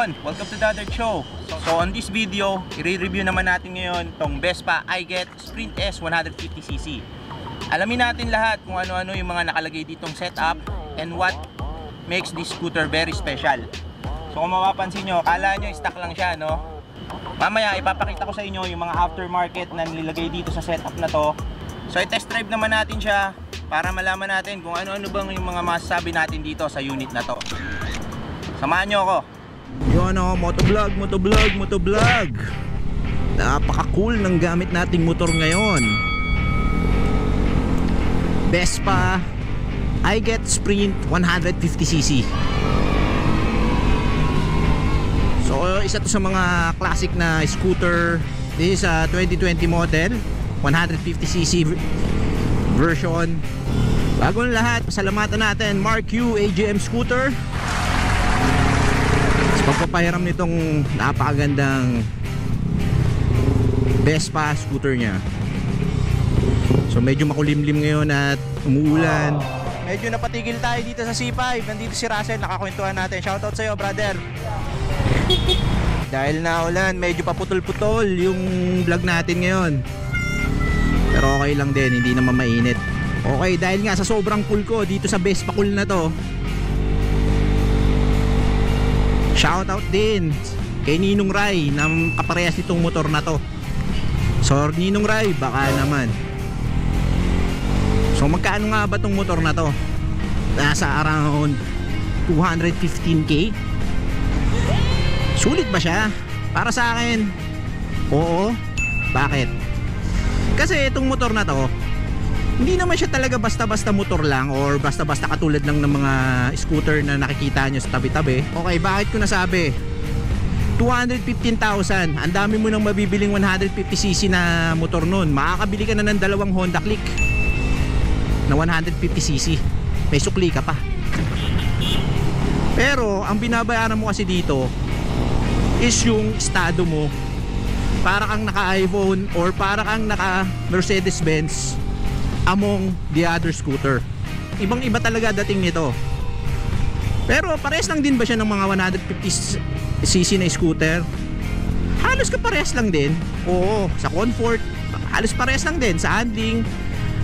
Welcome to the other show. So on this video, i-review naman natin ngayon tong Vespa I-Get Sprint S 150cc. Alamin natin lahat kung ano-ano yung mga nakalagay ditong setup and what makes this scooter very special. So kung mapapansin nyo, kala nyo stock lang siya, no? Mamaya ipapakita ko sa inyo yung mga aftermarket na nilagay dito sa setup na to. So i-test drive naman natin siya para malaman natin kung ano-ano bang yung mga masasabi natin dito sa unit na to. Samahan nyo ako. Yun o, motovlog. Napaka-cool ng gamit nating motor ngayon. Vespa I-Get Sprint 150cc. So isa to sa mga classic na scooter. This is a 2020 model, 150cc version. Bago ng lahat, pasalamatan natin Mark Q AGM Scooter pagpapahiram nitong napakagandang Vespa scooter niya. So medyo makulimlim ngayon at umuulan. Medyo napatigil tayo dito sa C5. Nandito si Russell, nakakwentuhan natin. Shoutout sa'yo, brother. Dahil naulan, medyo paputol-putol yung vlog natin ngayon. Pero okay lang din, hindi naman mainit. Okay, dahil nga sa sobrang cool ko dito sa Vespa cool na to, shoutout din kay Ninong Rai na kaparehas nitong motor na to. So Ninong Rai, baka naman. So magkano nga ba tong motor na to? Nasa around 215k. Sulit ba siya? Para sa akin, oo. Bakit? Kasi itong motor na to, hindi naman siya talaga basta-basta motor lang or basta-basta katulad lang ng mga scooter na nakikita nyo sa tabi-tabi. Okay, bakit ko nasabi? 215,000. Ang dami mo nang mabibiling 150cc na motor nun. Makakabili ka na ng dalawang Honda Click na 150cc. May sukli ka pa. Pero ang binabayaran mo kasi dito is yung estado mo. Para kang naka-iPhone or para kang naka-Mercedes-Benz among the other scooter. Ibang iba talaga dating nito. Pero parehas lang din ba siya ng mga 150cc na scooter? Halos kaparehas lang din. Oo, sa comfort halos parehas lang din, sa handling.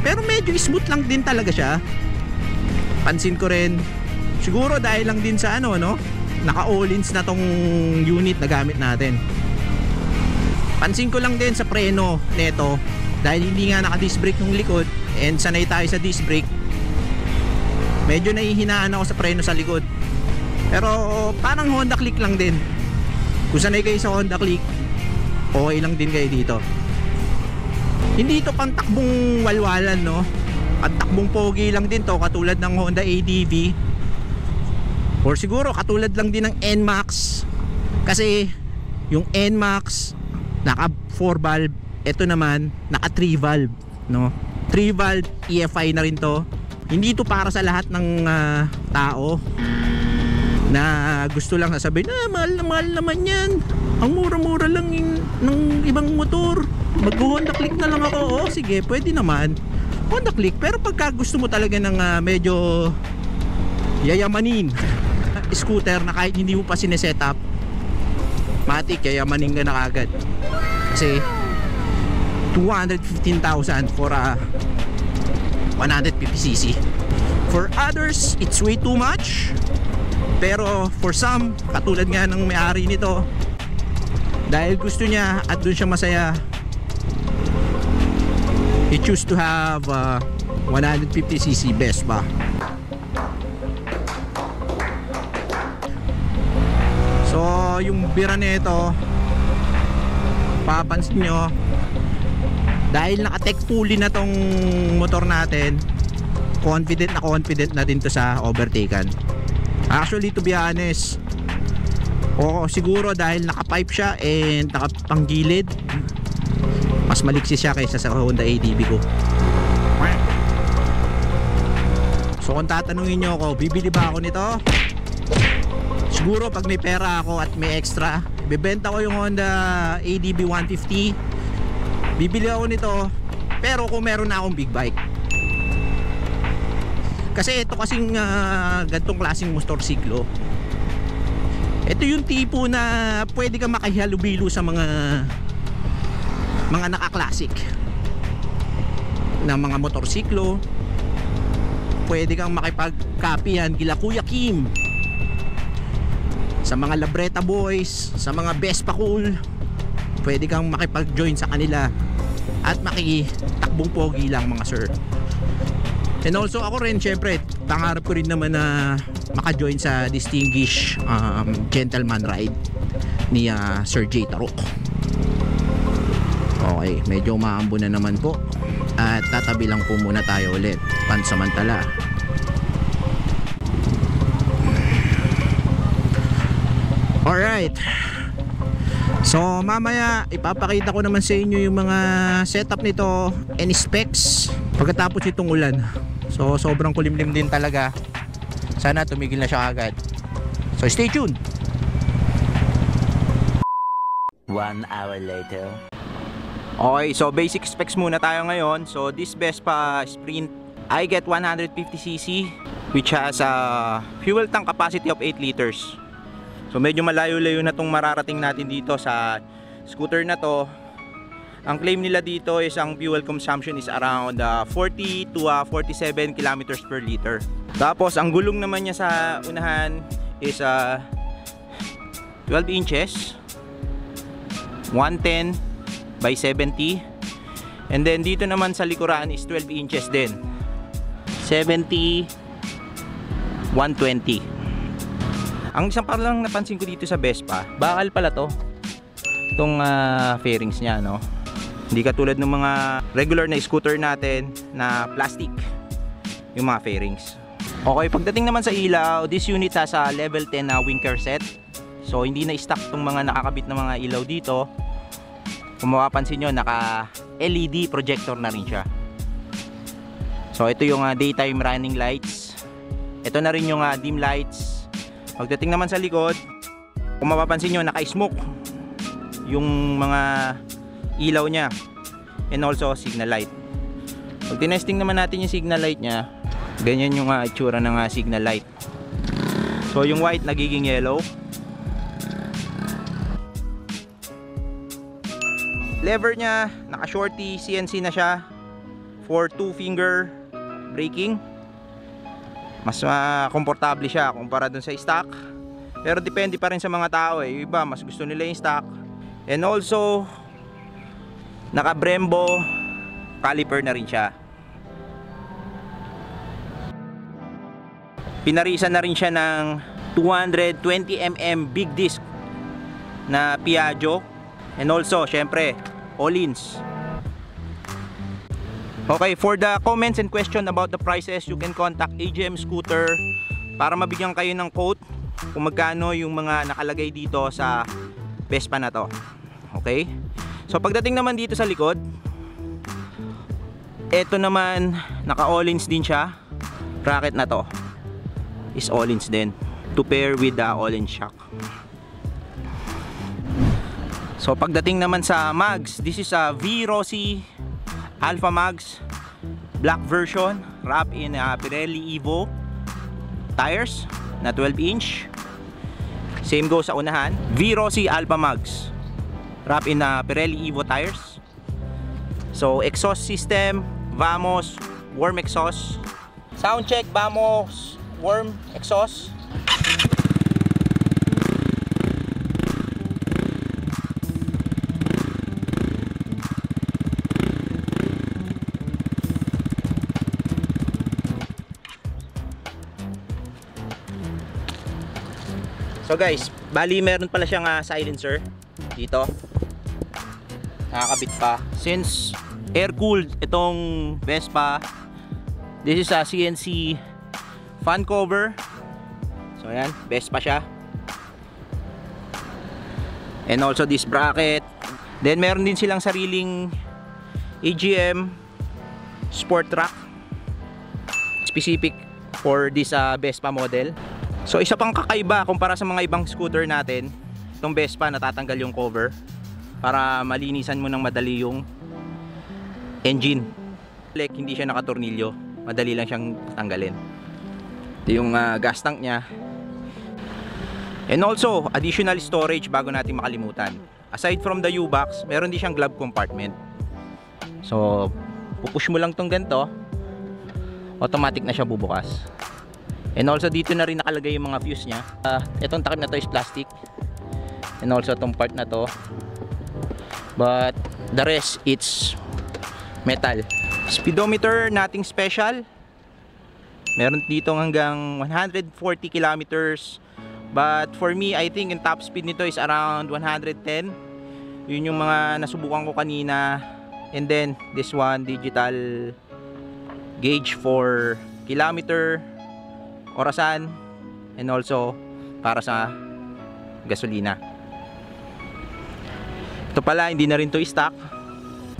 Pero medyo smooth lang din talaga siya. Pansin ko rin, siguro dahil lang din sa ano, no? Naka all-ins na tong unit na gamit natin. Pansin ko lang din sa preno neto, dahil hindi nga naka-disc brake ng likod and sanay tayo sa disc brake, medyo nahihinaan ako sa preno sa likod. Pero parang Honda Click lang din. Kung sanay kayo sa Honda Click, okay lang din kayo dito. Hindi ito pang takbong walwalan, no? At takbong pogi lang din to, katulad ng Honda ADV or siguro katulad lang din ng NMAX. Kasi yung NMAX naka 4 valve, ito naman naka 3 valve, no? 3 valve EFI na rin to. Hindi to para sa lahat ng tao na gusto lang sasabihin na mahal naman yan, ang mura-mura lang ng ibang motor, mag-Honda Click na lang ako. O sige, pwede naman Honda Click, pero pagka gusto mo talaga ng medyo yayamanin scooter na kahit hindi mo pa sineset up, matik yayamanin ka na kagad. Kasi 215,000 for a 150cc. For others, it's way too much. Pero for some, katulad nga ng may-ari nito, dahil gusto niya at doon siya masaya, he choose to have 150cc Vespa. So yung bira nito, papansin nyo, dahil naka-tech pulley na tong motor natin, confident na din to sa overtaken. Actually, to be honest, siguro dahil naka-pipe siya and nakapanggilid, mas maliksi siya kaysa sa Honda ADV ko. So kung tatanungin nyo ako, bibili ba ako nito? Siguro pag may pera ako at may extra, bibenta ko yung Honda ADV 150. Bibili ako nito, pero kung meron na akong big bike. Kasi ito kasing gantong klaseng motorsiklo, Ito yung tipo na pwede kang makihalubilo sa mga naka-classic na mga motorsiklo. Pwede kang makipag-copyan kila Kuya Kim, sa mga Labreta Boys, sa mga Vespa Cool. Pwede kang makipag-join sa kanila at makitakbong pogi lang mga sir. And also ako rin, syempre pangarap ko rin naman na maka-join sa Distinguished Gentleman Ride ni Sir J. Tarok. Okay, medyo maambo na naman po at tatabi lang po muna tayo ulit pansamantala. Alright, so mamaya ipapakita ko naman sa inyo yung mga setup nito and specs pagkatapos itong ulan. So sobrang kulimlim din talaga. Sana tumigil na siya agad. So stay tuned. 1 hour later. Okay, so basic specs muna tayo ngayon. So this Vespa Sprint iGet 150cc which has a fuel tank capacity of 8 liters. So medyo malayo-layo na tong mararating natin dito sa scooter na to. Ang claim nila dito is ang fuel consumption is around 40 to 47 kilometers per liter. Tapos ang gulong naman niya sa unahan is 12 inches, 110 by 70. And then dito naman sa likuran is 12 inches din, 70 120. Ang isang parang napansin ko dito sa Vespa, bakal pala to. Itong fairings niya, no? Hindi katulad ng mga regular na scooter natin na plastic yung mga fairings. Okay, pagdating naman sa ilaw, this unit has a level 10 winker set. So hindi na stock tong mga nakakabit na mga ilaw dito. Kung mapapansin nyo, naka LED projector na rin siya. So ito yung daytime running lights. Ito na rin yung dim lights. Pagdating naman sa likod, kung mapapansin nyo, naka-smoke yung mga ilaw niya. And also signal light. Pag tinesting naman natin yung signal light niya, ganyan yung itsura ng signal light. So yung white nagiging yellow. Lever niya, naka-shorty, CNC na siya for 2-finger braking. Mas komportable siya kumpara dun sa stock. Pero depende pa rin sa mga tao eh. Yung iba mas gusto nila yung stock. And also naka Brembo caliper na rin siya. Pinarisan na rin siya ng 220mm big disc na Piaggio. And also syempre Öhlins. Okay, for the comments and question about the prices, you can contact AGM Scooter para mabigyan kayo ng quote kung magkano yung mga nakalagay dito sa Vespa na to. Okay? So pagdating naman dito sa likod, eto naman naka Öhlins din siya. Bracket na to is Öhlins din to pair with the Öhlins shock. So pagdating naman sa mags, this is a V Rossi Alpha Mags black version, wrap in Pirelli Evo tires na 12 inch. Same goes sa unahan, V Rossi Alpha Mags wrap in Pirelli Evo tires. So exhaust system, Vamos warm exhaust. Sound check, Vamos warm exhaust. So guys, bali meron pala siyang silencer dito. Nakakabit pa. Since air cooled itong Vespa, this is a CNC fan cover. So ayan, Vespa siya. And also this bracket. Then meron din silang sariling AGM sport rack specific for this Vespa model. So isa pang kakaiba kumpara sa mga ibang scooter natin, itong Vespa natatanggal yung cover para malinisan mo ng madali yung engine. Like, hindi siya nakatornilyo, madali lang siyang tanggalin. Ito yung gas tank niya. And also, additional storage bago natin makalimutan. Aside from the U-box, meron din siyang glove compartment. So, pupush mo lang tong ganito, automatic na siya bubukas. And also, dito na rin nakalagay yung mga fuse niya. Itong takip na to is plastic. And also, itong part na to. But, the rest, it's metal. Speedometer nating special. Meron dito hanggang 140 kilometers. But for me, I think yung top speed nito is around 110. Yun yung mga nasubukan ko kanina. And then, this one, digital gauge for kilometer, orasan, and also para sa gasolina. Ito pala, hindi na rin to stock.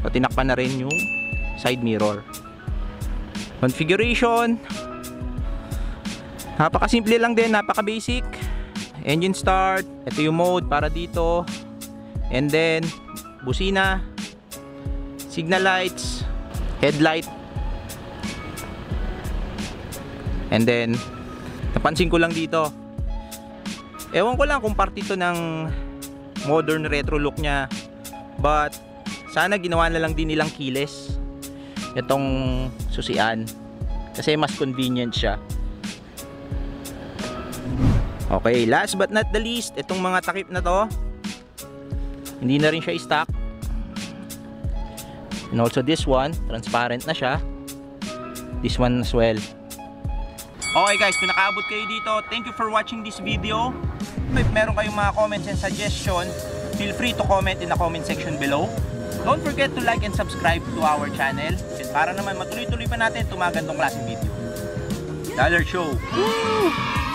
So, tinakpan na rin yung side mirror. Configuration, napakasimple lang din, napaka-basic. Engine start, ito yung mode para dito. And then, busina, signal lights, headlight. And then, napansin ko lang dito, ewan ko lang kung part ito ng modern retro look nya. But, sana ginawa na lang din nilang keyless itong susian. Kasi mas convenient siya. Okay, last but not the least, itong mga takip na to, hindi na rin siya stock. And also this one, transparent na siya. This one as well. Okay guys, kung nakaabot kayo dito, thank you for watching this video. If meron kayong mga comments and suggestion, feel free to comment in the comment section below. Don't forget to like and subscribe to our channel. And para naman matuloy-tuloy pa natin itong mga gantong klaseng video. Dollar Show! Woo!